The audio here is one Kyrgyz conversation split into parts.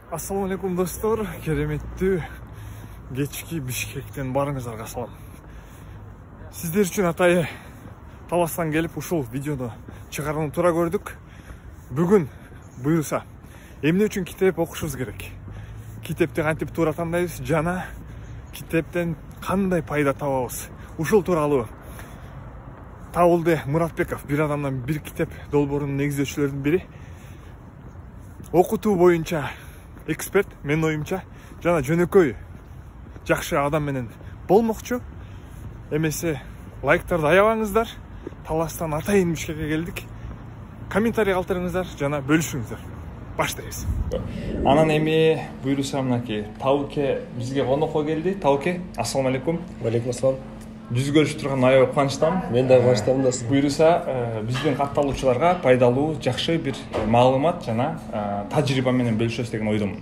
Assalamu alaikum dostlar, кереметтүү кечки Бишкектен барыңыздарга салам. Сиздер үчүн атайы Таластан келип ушул видеону чыгарууну туура көрдүк. Бүгүн буюрса эмне үчүн китеп окушубуз керек? Китепти кантип туура тандайбыз жана китептен кандай пайда табабыз? Ушул тууралуу Табылды Муратбеков, бир адамдан бир китеп долбоорунун негиздөөчүлөрүнүн бири. Окутуу боюнча эксперт, менин оюмча, жана жөнөкөй жакшы адам менен болмокчу. Эмесе лайктарды аябаңыздар. Таластан атайын Бишкекке келдик. Комментарий калтырыңыздар жана бөлүшүңүздөр. Баштайбыз. Анан эми буюрса мынакей Тауке бизге конокко келди. Тауке, ассалам алейкум. Алейкум ассалам. Жүз көрүшүп турган аябай кубанычтамын. Мен да кубанычтамын да. Буюрса биздин катталуучуларга пайдалуу, жакшы бир маалымат жана тажрыйба менен бөлүшөбүз деген ойдомун.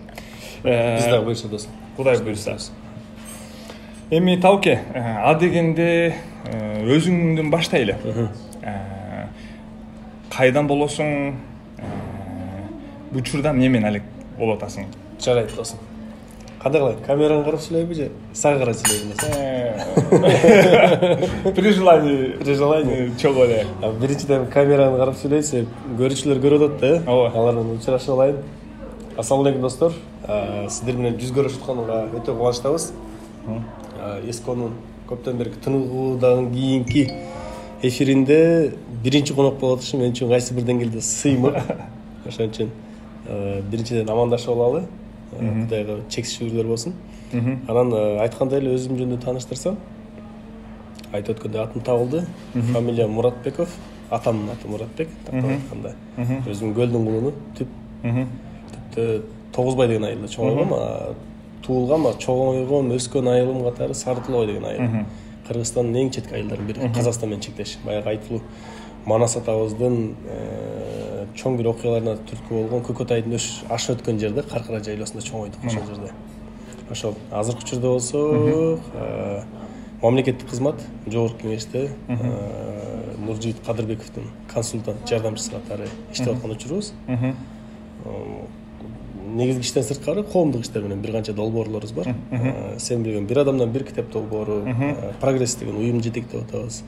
Биз дагы буюрса досум. Кудай буюрса. Эми Тауке, дегенде өзүңдөн баштайлы. Кайдан болосуң? Учурда эмне менен алек болуп атасың? Жарайт досум. Кандай кылайын? Камераны карап сүйлөйбү же сага карап сүйлөйбү? При желании чогуу эле. Биринчиден камераны карап сүйлөйсө көрүүчүлөр көрүп атат да. Алар менен учурашып алайын. Ассалам алейкум достор. Сиздер менен жүз көрүшүп атканга өтө кубанычтабыз. Эсконун көптөн бери тыныгуудан кийинки эфиринде биринчи конок болуп атышы мен үчүн кайсы бир деңгээлде сыймык. Ошон үчүн биринчиден амандашып алалы. Кудайга чексиз шүгүрлөр болсун. Анан айткандай эле өзүм жөнүндө тааныштырсам, айтып өткөндөй атым Табылды, фамилия Муратбеков, атамдын аты Муратбек, тактап айтканда. Өзүм Көлдүн кулуну, типти Тогузбай деген айылда чоңойгом, туулгам, чоңойгон, өскөн айылым катары Сарытылбай деген айыл. Кыргызстандын эң четки айылдардын бири, Казакстан менен чектеш. Баягы айтылуу Манас атабыздын чоң бир окуяларына түрткү болгон Көкөтайдын ашып өткөн жерде, Каркара жайлоосунда чоңойдук ошол жерде. Ошол азыркы учурда болсо мамлекеттик кызмат жогорку кеңеште Нуржигит Кадырбековдун консультант жардамчысы катары иштеп аткан учурубуз. Негизги иштен сырткары коомдук иштер менен бир канча долбоорлорубуз бар. Сен билген бир адамдан бир китеп долбоору, прогресс деген уюм жетектеп атабыз.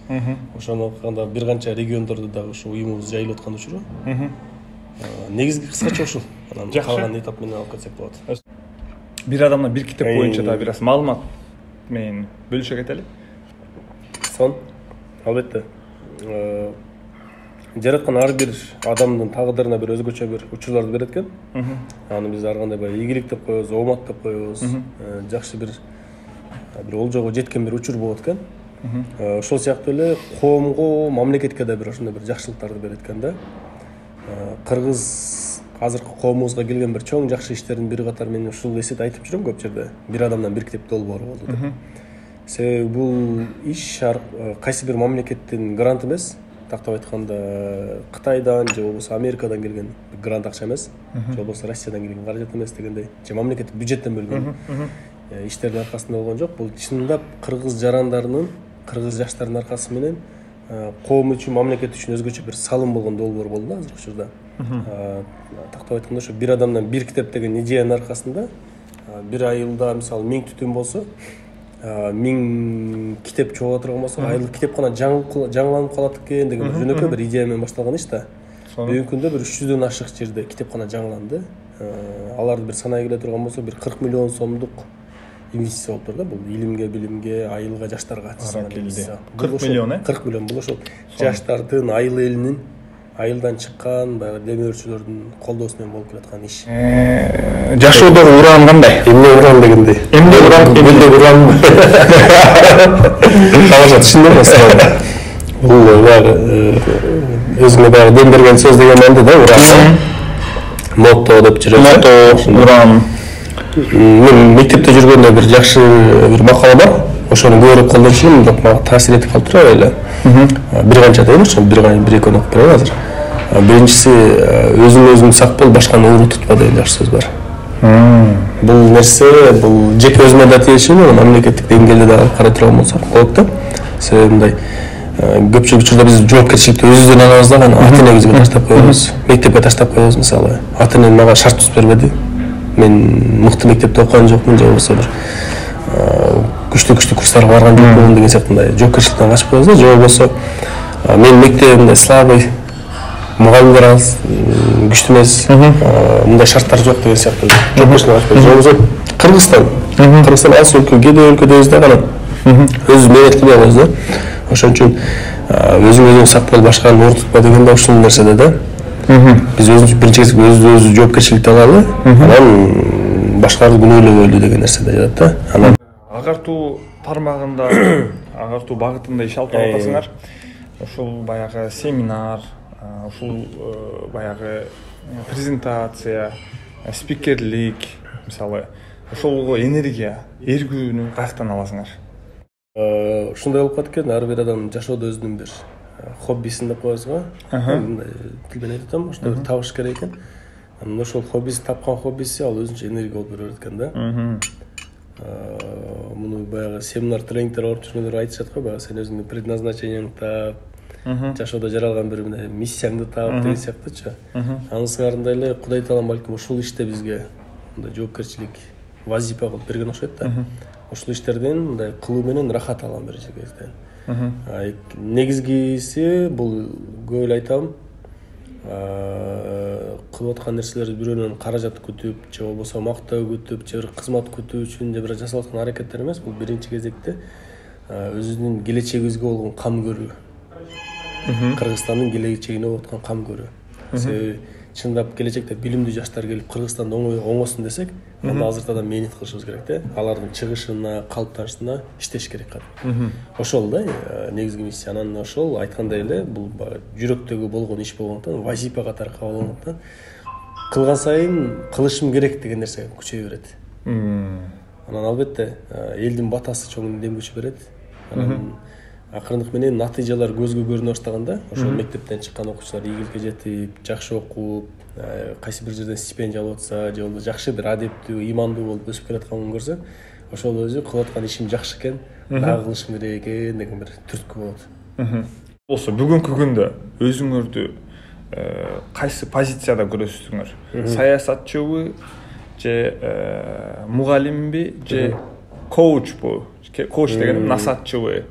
Ошону окуганда бир канча региондордо дагы ушу уюмубуз жайылып аткан учуру. Негизги кыскача ушул. Анан калган этап менен алып кетсек болот. Бир адамдан бир китеп боюнча да бир аз маалымат менен бөлүшө кетели. Сон, албетте. Жараткан ар бир адамдын тагдырына бир өзгөчө бир учурларды берет экен. Аны биз ар кандай баягы ийгилик деп коебуз, оомат деп коебуз. Жакшы бир олжого жеткен бир учур болот экен. Ошол сыяктуу эле коомго, мамлекетке да бир ошондой бир жакшылыктарды берет экен да. Кыргыз азыркы коомубузга келген бир чоң жакшы иштердин бири катары мен ушул эсети айтып жүрөм көп жерде. Бир адамдан бир китеп долбоору болду деп. Себеби бул иш кайсы бир мамлекеттин грант эмес. Тактап айтканда Кытайдан же болбосо Америкадан келген грант акча эмес, же болбосо Россиядан келген каражат эмес дегендей, же мамлекеттик бюджеттен бөлгөн иштердин аркасында болгон жок. Бул чындап кыргыз жарандарынын, кыргыз жаштарынын аркасы менен коом үчүн, мамлекет үчүн өзгөчө бир салым болгон долбоор болду да азыркы учурда. Тактап айтканда ошо бир адамдан бир китеп деген идеянын аркасында бир айылда мисалы 1000 түтүн болсо, 1000 китеп чогула турган болсо, айылдык китепкана жаңыланып калат экен деген жөнөкөй бир идея менен башталган иш да. Бүгүнкү күндө бир 300дөн ашык жерде китепкана жаңыланды. Аларды бир санай келе турган болсо, бир 40 миллион сомдук инвестиция болуптур да. Бул илимге, билимге, айылга, жаштарга 40 миллион, 40 миллион бул ошол жаштардын, айыл элинин, айылдан чыккан баягы демөөрчүлөрдүн колдоосу менен болуп келаткан иш. Жашоодогу уран кандай? Эмне уран дегендей. Эмне уран? Талашат түшүндүм аслында. Бул баягы өзүңө баягы дем берген сөз деген анды да, уран. Мото деп жүрөм. Мото, уран. Мен мектепте жүргөндө бир жакшы бир макала бар. Ошону көрүп колдончу элем, мага таасир этип калыптыр эле. Бир канча дейм, ошо бир экөөнү окуп берем азыр. Биринчиси өзүң сак бол, башканы ууру тутпа деген жакшы сөз бар. Бул нерсе, бул жеке өзүмө да тиешелүү, мамлекеттик деңгээлде да карай турган болсок болот да. Себеби мындай көпчүлүк учурда биз жоопкерчиликти өзүбүздөн алабыз да, ата энебизге таштап коебуз, мектепке таштап коебуз мисалы. Ата энем мага шарт түзүп бербеди. мен мыкты мектепте окуган жокмун же болбосо бир күчтүү курстарга барган жокмун деген сыяктуу мындай жоопкерчиликтен качып коебуз да, же болбосо менин мектебим мындай слабый, мугалимдер аз күчтүү эмес, мындай шарттар жок деген сыяктуу жоопкерчиликтен качып коебуз. Же болбосо Кыргызстан аз өлкө, кедей өлкөдөбүз да, анан өзүбүз мээнет кылбай коебуз да. Ошон үчүн өзүң сак бол, башканы ортутпа деген да ушул нерседе да. Биз биринчи кезекте өзүбүз жоопкерчиликти алалы, анан башкаларды күнөөлөбөйлү деген нерседе жатат да. Анан агартуу тармагында, агартуу багытында иш алып атасыңар. Ушул баягы семинар, ушул баягы презентация, спикерлик, мисалы, ошолго энергия, эргүүнү каяктан аласыңар? Ушундай болуп калат экен, ар бир адам жашоодо өзүнүн бир хоббисин деп коебуз го. Мындай тил менен айтып атам, ошондой бир табыш керек экен. Анан ошол хоббиси, тапкан хоббиси ал өзүнчө энергия болуп берет экен да. Муну баягы семинар, тренингдер алып жүргөндөр айтышат го, баягы сен өзүңдүн предназначениеңди таап, жашоодо жаралган бир мындай миссияңды таап деген сыяктуучу. Анын сыңарындай эле Кудай таалам балким ушул иште бизге мындай жоопкерчилик, вазипа кылып берген окшойт да. Ушул иштерден мындай кылуу менен рахат алам биринчи кезден. Негизгиси бул көп эле айтам, кылып аткан нерселер бирөөнөн каражат күтүп, же болбосо мактоо күтүп, же бир кызмат күтүү үчүн, же бир жасалып аткан аракеттер эмес. Бул биринчи кезекте өзүнүн келечегибизге болгон кам көрүү. Кыргызстандын келечегине болуп аткан кам көрүү. Себеби чындап келечекте билимдүү жаштар келип Кыргызстанда оңосун десек, анда азыртып адам мээнет кылышыбыз керек да. Алардын чыгышына, калыптанышына иштеш керек кадим. Ошол да негизги миссия. Анан ошол айткандай эле бул жүрөктөгү болгон иш болгондуктан, вазипа катары кабыл алгандыктан кылган сайын кылышым керек деген нерсе күчөйө берет. Анан албетте элдин батасы чоң дем күч берет. Анан акырындык менен натыйжалар көзгө көрүнө баштаганда, ошол мектептен чыккан окуучулар ийгиликке жетип, жакшы окуп, кайсы бир жерден стипендия алып атса, же болбосо жакшы бир адептүү, ыймандуу болуп өсүп келатканын көрсө, ошол өзү кылып аткан ишим жакшы экен, дагы кылышым керек экен деген бир түрткү болот. Болсо бүгүнкү күндө өзүңөрдү кайсы позицияда көрөсүңөр? Саясатчыбы, же мугалимби, же коучбу? Коуч дегеним насаатчыбы?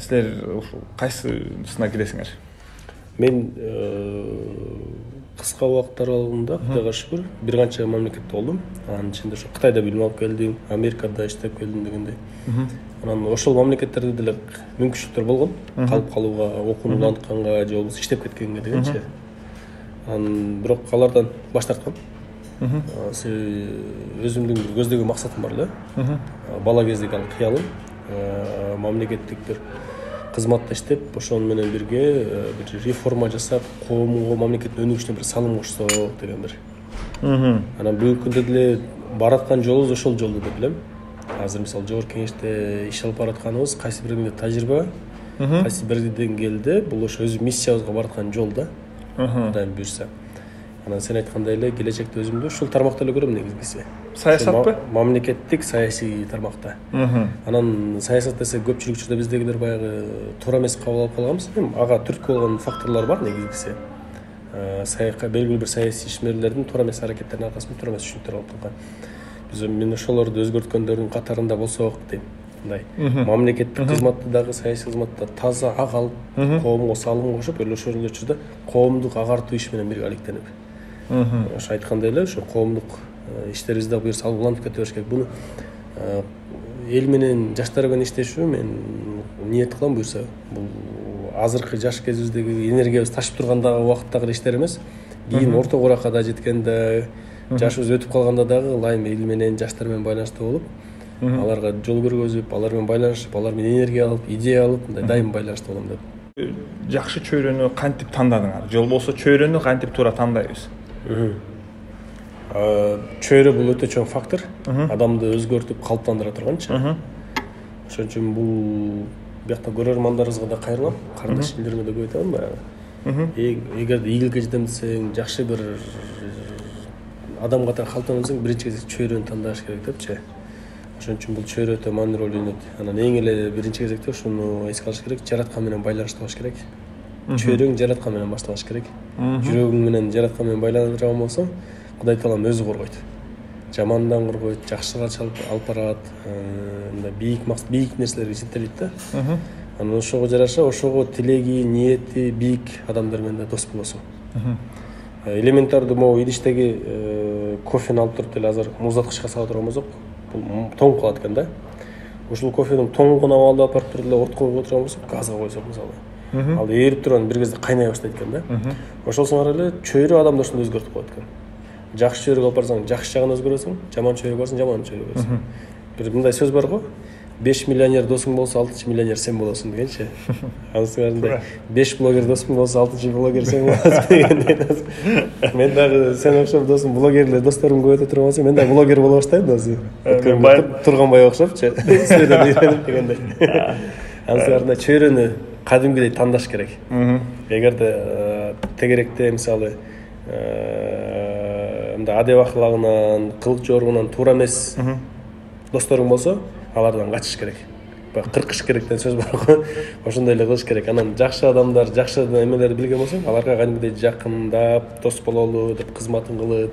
Силер ушул кайсысына киресиңер? Мен кыска убакыт аралыгында Кудайга шүгүр бир канча мамлекетте болдум. Анын ичинде ошо Кытайда билим алып келдим, Америкада иштеп келдим дегендей. Анан ошол мамлекеттерде деле мүмкүнчүлүктөр болгон, калып калууга, окууну улантканга, же болбосо иштеп кеткенге дегенчи. Анан бирок алардан баш тарткам. Өзүмдүн бир көздөгөн максатым бар эле. Бала кездеги ал кыялым мамлекеттик бир кызматта иштеп, ошону менен бирге бир реформа жасап, коомго, мамлекеттин өнүгүшүнө бир салым кошсок деген бир. Анан бүгүнкү күндө деле бараткан жолубуз ошол жолдо деп билем. Азыр мисалы жогорку кеңеште иш алып баратканыбыз кайсы биринде тажрыйба, кайсы бир деңгээлде бул ошо өз миссиябызга бараткан жол да. Кудайым буйрса. Анан сен айткандай эле келечекте өзүмдү ушул тармакта эле көрөм негизгиси. Саясатпы? Мамлекеттик саясий тармакта. Анан саясат десе көпчүлүк учурда биздегилер баягы туура эмес кабыл алып калганбыз. Ага түрткү болгон факторлор бар негизгиси. Белгилүү бир саясий ишмерлердин туура эмес аракеттеринин аркасында туура эмес түшүнүктөр алып калган. Мен ошолорду өзгөрткөндөрдүн катарында болсок дейм. Мындай мамлекеттик кызматты дагы саясий кызматта таза ак алып, коомго салым кошуп, ошол эле учурда коомдук агартуу иш менен бирге алектенип. Ошо айткандай эле ошо коомдук иштерибизди дагы буюрса алып улантып кете бериш керек. Буну эл менен жаштар менен иштешүү мен ниет кылам буюрса. Бул азыркы жаш кезибиздеги энергиябыз ташып тургандагы убакыттагы иштер эмес. Кийин орто куракка жеткенде, жашыбыз өтүп калганда дагы ылайым эл менен, жаштар менен байланыштуу болуп, аларга жол көргөзүп, алар менен байланышып, алар менен энергия алып, идея алып, мындай дайым байланышта болом деп. Жакшы чөйрөнү кантип тандадыңар? Же болбосо чөйрөнү кантип туура тандайбыз? Чөйрө бул өтө чоң фактор. Адамды өзгөртүп калыптандыра турганчы. Ошон үчүн бул биякта көрөрмандарыбызга да кайрылам. Карындаш индериме да көп айтам баягы. Эгерде ийгиликке жетем десең, жакшы бир адам катары калыптанам десең, биринчи кезекте чөйрөнү тандаш керек депчи. Ошон үчүн бул чөйрө өтө маанилүү роль ойнойт. Анан эң эле биринчи кезекте ушуну эске алыш керек, жараткан менен байланышта болуш керек. Чөйрөң жараткан менен башталыш керек. Жүрөгүң менен жараткан менен байланыра турган болсоң, Кудай таалам өзү коргойт. жамандан коргойт, жакшыга алып барат, мындай бийик нерселерге жетелейт да. Анан ошого жараша, ошого тилеги, ниети бийик адамдар менен да дос болосуң. Элементарды могу идиштеги кофени алып туруп деле азыр муздаткычка сала турган болсок, бул тоңуп калат экен да. Ушул кофенин тоңгун абалда алып барып туруп эле ортко койгон турган болсок, газга койсок мисалы. Ал эрип турган бир кезде кайнай баштайт экен да. Ошол сыңар эле чөйрө адамды ошондой өзгөртүп коет экен. Жакшы чөйрөгө алып барсаң, жакшы жагын өзгөрөсүң, жаман чөйрөгө барсаң, жаман чөйрөгө өзгөрөсүң. Бир мындай сөз бар го, 5 миллионер досуң болсо, 6 миллионер сен болосуң дегенчи. Анысында 5 блогер досуң болсо, 6 блогер сен болосуң дегендей. Мен дагы сен окшоп досум, блогерлер досторум көбөйтө турган болсо, мен да блогер боло баштайм досу. Турганбай окшопчу, сөйдөн үйрөнүп дегендей. Анысында чөйрөнү кадимгидей тандаш керек. Эгерде тегеректе мисалы мындай адеп аклагынан, кылык жоругунан туура эмес досторуң болсо, алардан качыш керек. Кыркыш керек деген сөз бар го. Ошондой эле кылыш керек. Анан жакшы адамдар, жакшы эмелерди билген болсоң, аларга кадимгидей жакындап, дос бололу деп кызматын кылып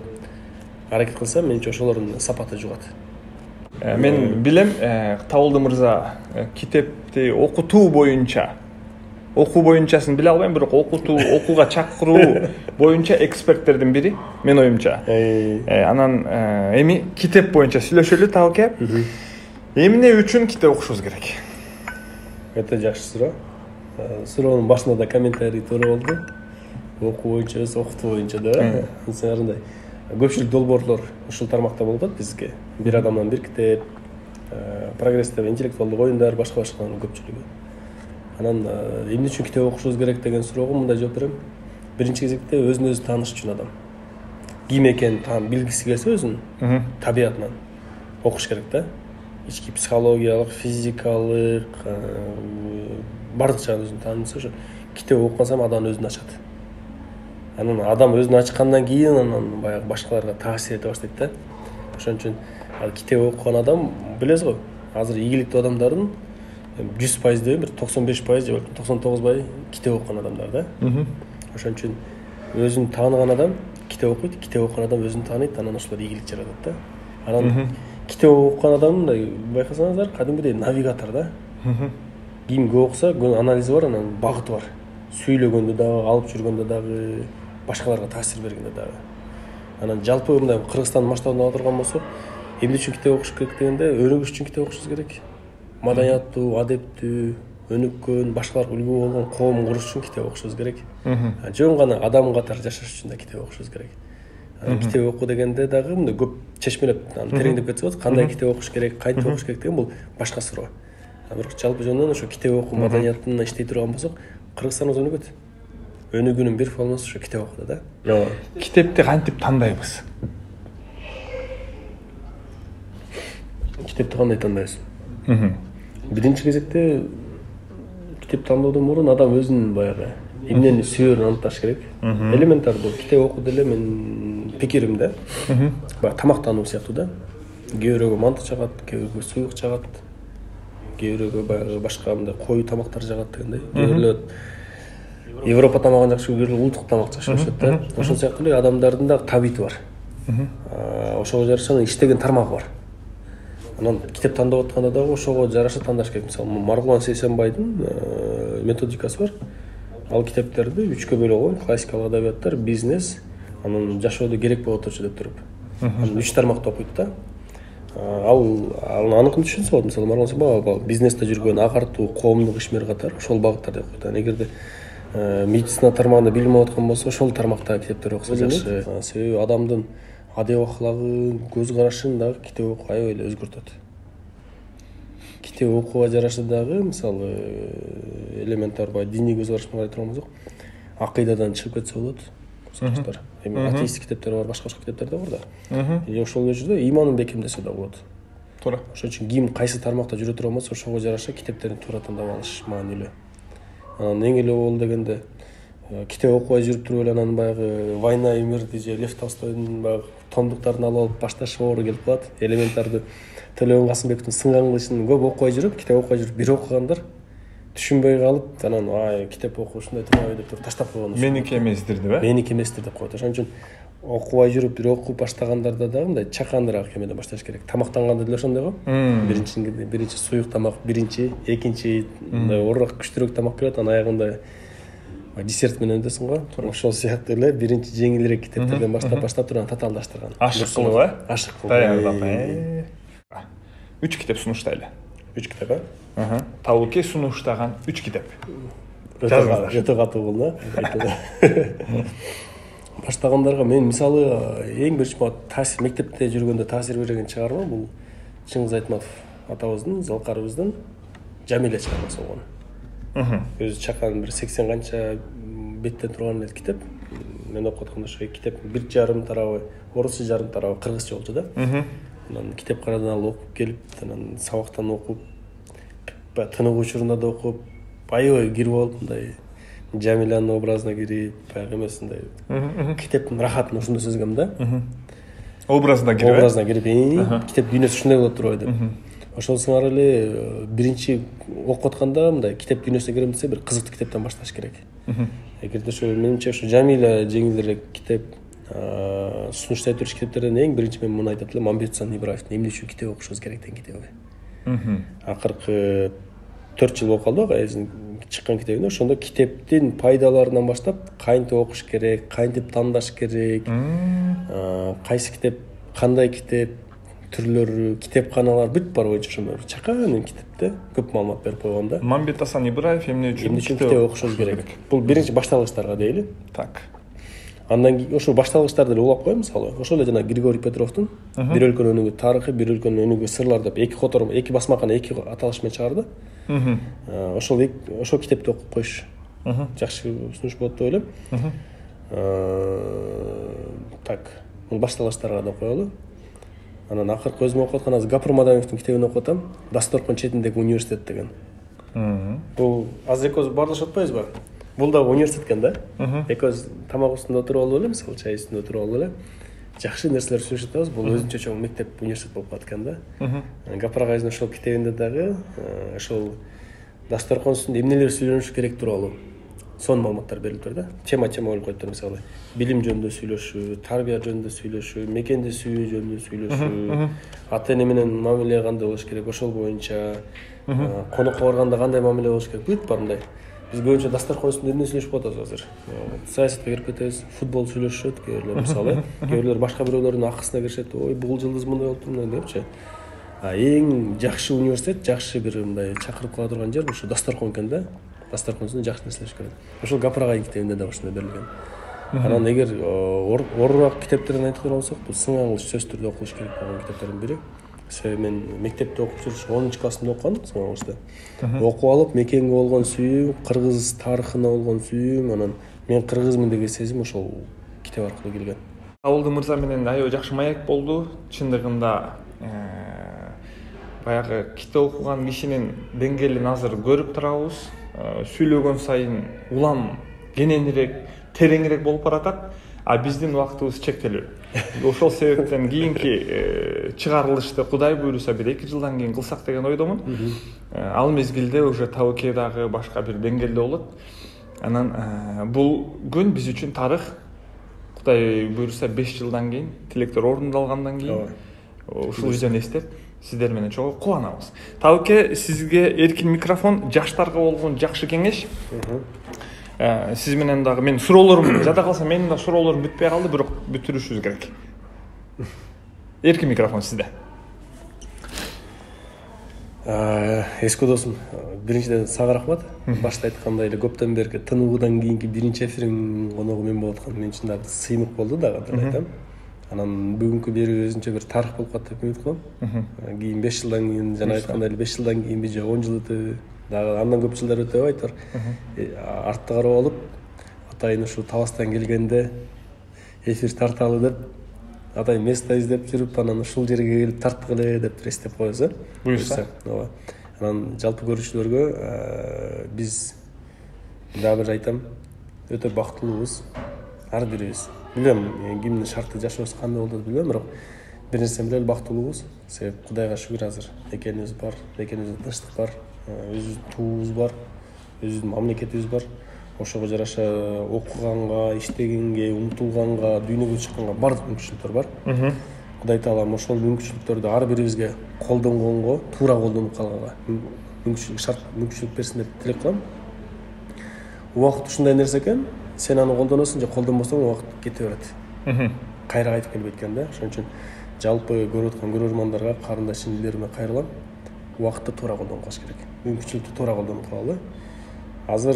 аракет кылса, менимче ошолордун сапаты жугат. Мен билем, Табылды мырза китепти окутуу боюнчасын биле албайм, бирок окууга чакыруу боюнча эксперттердин бири, мен оюмча. Анан эми китеп боюнча сүйлөшөлү Табылке. Эмне үчүн китеп окушубуз керек? Өтө жакшы суроо. Суроонун башында да комментарий туура болду. Окуу боюнча эмес, окутуу боюнча да. Анысында көпчүлүк долбоорлор ушул тармакта болуп атат бизге. Бир адамдан бир китеп, прогресстеги интеллектуалдык оюндар, башка-башканын көпчүлүгү. Анан эмне үчүн китеп окушубуз керек деген суроого мындай жооп берем. Биринчи кезекте өзүн өзү тааныш үчүн адам. Ким экенин билгиси келсе өзүнүн табиятынан окуш керек да. Ички психологиялык, физикалык, бардык жагын өзүн тааныса, ошо китеп окуган сайын адам өзүн ачат. Анан адам өзүн ачкандан кийин анан баягы башкаларга таасир эте баштайт да. Ошон үчүн китеп окуган адам билесиз го, азыр ийгиликтүү адамдардын 100% деп, 95% же 99% китеп окуган адамдар да. Ошон үчүн өзүн тааныган адам китеп окуйт, китеп окуган адам өзүн тааныйт, анан ошолор ийгилик жаратат да. Анан китеп окуган адамды байкасаңыздар, кадимгидей навигатор да. Ким көп окуса, анализи бар, анан багыты бар. Сүйлөгөндө дагы, алып жүргөндө дагы, башкаларга таасир бергенде дагы. Анан жалпы мындай Кыргызстандын масштабында ала турган болсок, эмне үчүн китеп окуш керек дегенде, өнүгүш үчүн китеп окушубуз керек. Маданияттуу, адептүү, өнүккөн, башкаларга үлгү болгон коом куруш үчүн китеп окушубуз керек. Жөн гана адам катары жашаш үчүн да китеп окушубуз керек. Китеп окуу дегенде дагы мындай көп чечмелеп, тереңдеп кетсе болот. Кандай китеп окуш керек, кантип окуш керек деген бул башка суроо. Бирок жалпы жөнүнөн ошо китеп окуу маданиятына иштей турган болсок, Кыргызстаныбыз өнүгөт. Өнүгүүнүн бир формасы ошо китеп окууда да. Китепти кантип тандайбыз? Китепти кандай тандайбыз? Биринчи кезекте китеп тандоодон мурун адам өзүнүн баягы эмнени сүйөрүн аныкташ керек. Элементардуу китеп окуу деле менин пикирим да. Баягы тамактануу сыяктуу да. Кээ бирөөгө манты жагат, кээ бирөөгө суюк жагат, кээ бирөөгө баягы башка мындай коюу тамактар жагат дегендей. Кээ бирөөлөр Европа тамагын жакшы көрүп, кээ бирөөлөр улуттук тамак жакшы көрүшөт да. Ошол сыяктуу эле адамдардын да табиити бар. Ошого жараша иштеген тармагы бар. Анан китеп тандап атканда дагы ошого жараша тандаш керек. Мисалы, Маргулан Сейсенбайдын методикасы бар. Ал китептерди 3кө бөлүп койгон: классикалык адабияттар, бизнес, анан жашоодо керек болот очу деп туруп. Анан 3 тармакта окуйт да. Ал аныкын түшүнсө болот. Мисалы, Маргулан Сейсенбай бизнесте жүргөн агартуу, коомдук ишмер катары ошол багыттарды окуйт. Эгерде медицина тармагында билим аткан болсо, ошол тармактагы китептер окуса жакшы. Себеби адамдын адеп аклагын, көз карашын дагы китеп окуу аябай эле өзгөртөт. Китеп окууга жараша дагы, мисалы, элементар бай диний көз караш менен карай турган болсок, акыйдадан чыгып кетсе болот. Саштар. Эми атеисттик китептер бар, башка китептер да бар да. Ошол жерде иманын бекемдесе да болот. Туура. Ошон үчүн ким кайсы тармакта жүрө турган болсо, ошого жараша китептерин туура тандап алыш маанилүү. Анан эң эле болду дегенде, китеп окубай жүрүп туруп эле анан баягы «Война и мир» же Лев Толстойдун баягы томдуктарын алып башташ оору келип калат. Элементарды Төлөгөн Касымбековдун Сынган кылычын көп окубай жүрүп, китеп окубай жүрүп, бир окугандар түшүнбөй калып, анан китеп окуу ушундай турбайбы деп таштап койгон. Меники эместир деп, Меники эместир деп коет. Ошон үчүн окубай жүрүп бир окуп баштагандарда дагы мындай чакандыраак эмеден башташ керек. Тамактанганда деле ошондой го. Биринчи суюк тамак, экинчи мындай оорураак күчтүүрөөк тамак келет, анан аягында десерт менен өтөсүң го. Ошол сыяктуу эле биринчи жеңилирээк китептерден баштап туруп татаалдаштырган. Ашык кылып, Ашык кылып. Даярдап. 3 китеп сунуштайлы. 3 китеп, Тауке сунуштаган 3 китеп. Өтө катуу болду. Баштагандарга мен мисалы эң биринчи таасир мектепте жүргөндө таасир берген чыгарма бул Чыңгыз Айтматов атабыздын, Залкарыбыздын Жамиле чыгармасы болгон. Өзү чакан бир 80 канча беттен турган эле китеп. Мен окуп атканда ошо китеп 1,5 тарабы орусча, жарым тарабы кыргызча болчу да. Анан китепканадан алып окуп келип, анан сабактан окуп, тынык учурунда да окуп, аябай кирип алып мындай Жамиланын образына кирип, баягы эмес мындай китептин рахатын ушунда сезгем да. Образына кирип, китеп дүйнөсү ушундай болот турбайбы деп. Ошол сыңар эле биринчи окуп атканда мындай китеп дүйнөсүнө кирем десе бир кызыктуу китептен башташ керек. Эгерде ошо менимче ошо Жамиля жеңилирээк китеп, сунуштай турчу китептерден эң биринчи мен муну айтат элем, Мамбетжан Ибраевдин эмне үчүн китеп окушубуз керек деген китеби. Акыркы 4 жыл болуп калды го чыккан китебине. Ошондо китептин пайдаларынан баштап кантип окуш керек, кантип тандаш керек, кайсы китеп, кандай китеп түрлөрү, китепканалар бүт бар боюнча ошондой чакан китепте көп маалымат берип койгон да. Мамбетжан Ибраев эмне үчүн китеп окушубуз керек. Бул биринчи башталгычтарга дейли. Так. Андан кийин ошо башталгычтарды эле улап коем, мисалы. Ошол эле жана Григорий Петровдун Бир өлкөнүн өнүгүү тарыхы, Бир өлкөнүн өнүгүү сырлары деп эки басмаканы эки аталыш менен чыгарды. Ошол китепти окуп коюш жакшы сунуш болот деп ойлойм. Так, бул башталгычтарга да коелу. Анан акыркы өзүм окуп аткан азыр Гапыр Мадановдун китебин окуп атам. Дасторкон четиндеги университет деген. Бул азыр экөөбүз баарлашып атпайбызбы? Бул да университет экен да. Экөөбүз тамак үстүндө отуруп алып эле, мисалы чай үстүндө отуруп алып эле жакшы нерселер сүйлөшүп атабыз. Бул өзүнчө чоң мектеп, университет болуп калат экен да. Гапыр агайдын ошол китебинде дагы ошол дасторкон үстүндө эмнелер сүйлөнүш керек тууралуу сонун маалыматтар берилиптир да. Тема коюп коюптур, мисалы билим жөнүндө сүйлөшүү, тарбия жөнүндө сүйлөшүү, мекенди сүйүү жөнүндө сүйлөшүү, ата эне менен мамиле кандай болуш керек, ошол боюнча конокко барганда кандай мамиле болуш керек, бүт бар мындай. Биз көбүнчө дасторкон үстүндө эмне сүйлөшүп атабыз азыр? Саясатка кирип кетебиз, футбол сүйлөшөт, кээ бирлер мисалы, кээ бирлер башка бирөөлөрдүн акысына киришет, ой бул жылдыз мындай болуптур мындай депчи. Эң жакшы университет, жакшы бир мындай чакырып кала турган жер ушу дасторкон экен да. Дасторкон үстүндө жакшы нерселер керек. Ошол Гапыр агайдын китебинде да ушундай берилген. Анан эгер оорураак китептерден айтылган болсок, бул сың алыш сөзсүз түрдө окулуш керек болгон китептердин бири. Себеби мен мектепте окуп жүрүш 10-классында окугам, сың алышта. Окуп алып мекенге болгон сүйүүм, кыргыз тарыхына болгон сүйүүм, анан мен кыргызмын деген сезим ошол китеп аркылуу келген. Абылды мырза менен аябай жакшы маек болду. Чындыгында баягы китеп окуган кишинин деңгээлин азыр көрүп турабыз. Сүйлөгөн сайын улам кененирээк, тереңирээк болуп баратат. А биздин убактыбыз чектелүү. Ошол себептен кийинки чыгарылышты Кудай буйруса бир 2 жылдан кийин кылсак деген ойдомун. Ал мезгилде уже Тауке дагы башка бир деңгээлде болот. Анан бул күн биз үчүн тарых. Кудай буйруса 5 жылдан кийин тилектер орундалгандан кийин ушул видеону эстеп сиздер менен чогуу кубанабыз. Тауке, сизге эркин микрофон, жаштарга болгон жакшы кеңеш. Сиз менен дагы мен суроолорум жада калса менин да суроолорум бүтпөй калды, бирок бүтүрүшүбүз керек. Эркин микрофон сизде. Эске досум, биринчиден сага рахмат. Башта айткандай эле көптөн берки тынуудан кийинки биринчи эфириң коногу мен болуп аткан мен үчүн дагы сыймык болду дагы деп айтам. Анан бүгүнкү бери өзүнчө бир тарых болуп калат деп үмүт кылам. Кийин 5 жылдан кийин жана айткандай эле 5 жылдан кийин же 10 жыл өтөбү, дагы андан көп жылдар өтөбү айтор. Артты карап алып, атайын ушу Таластан келгенде эфир тарталы деп, атайын место издеп жүрүп, анан ушул жерге келип тарткыле деп эстеп коебуз, Буюрса. Ооба. Анан жалпы көрүүчүлөргө биз дагы бир айтам, өтө бактылуубуз. Ар бирибиз. Билем, кимдин шарты жашоосу кандай болду билбейм, бирок бир нерсе менен бактылуубуз. Себеби Кудайга шүгүр азыр экенибиз бар, экенибизде тынчтык бар, өзүбүздүн туубуз бар, өзүбүздүн мамлекетибиз бар. ошого жараша окуганга, иштегенге, умтулганга, дүйнөгө чыкканга бардык мүмкүнчүлүктөр бар. Кудай таалам ошол мүмкүнчүлүктөрдү ар бирибизге колдонгонго, туура колдонуп калганга мүмкүнчүлүк берсин деп тилек кылам. Убакыт ушундай нерсе экен, сен аны колдоносуң же колдонбосоң убакыт кете берет. Кайра кайтып келбейт экен да. Ошон үчүн жалпы көрүп аткан көрөрмандарга, карындаш инилериме кайрылам. Убакытты туура колдонуп калыш керек. Мүмкүнчүлүктү туура колдонуп калалы. Азыр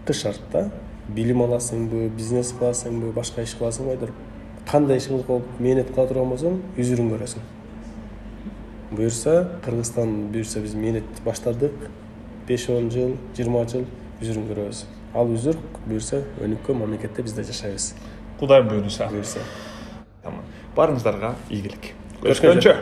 кыш шартта билим аласыңбы, бизнес кыласыңбы, башка иш кыласыңбы айтыр. Кандай ишиңиз болуп мээнет кыла турган болсоң, үзүрүн көрөсүң. Буюрса, Кыргызстан буюрса биз мээнет баштадык. 5-10 жыл, 20 жыл үзүрүн көрөбүз. Ал үзүр буюрса өнүккөн мамлекетте бизде жашайбыз. Кудай буйруса. Буюрса. Тамам. Барыңыздарга ийгилик. Көрүшкөнчө.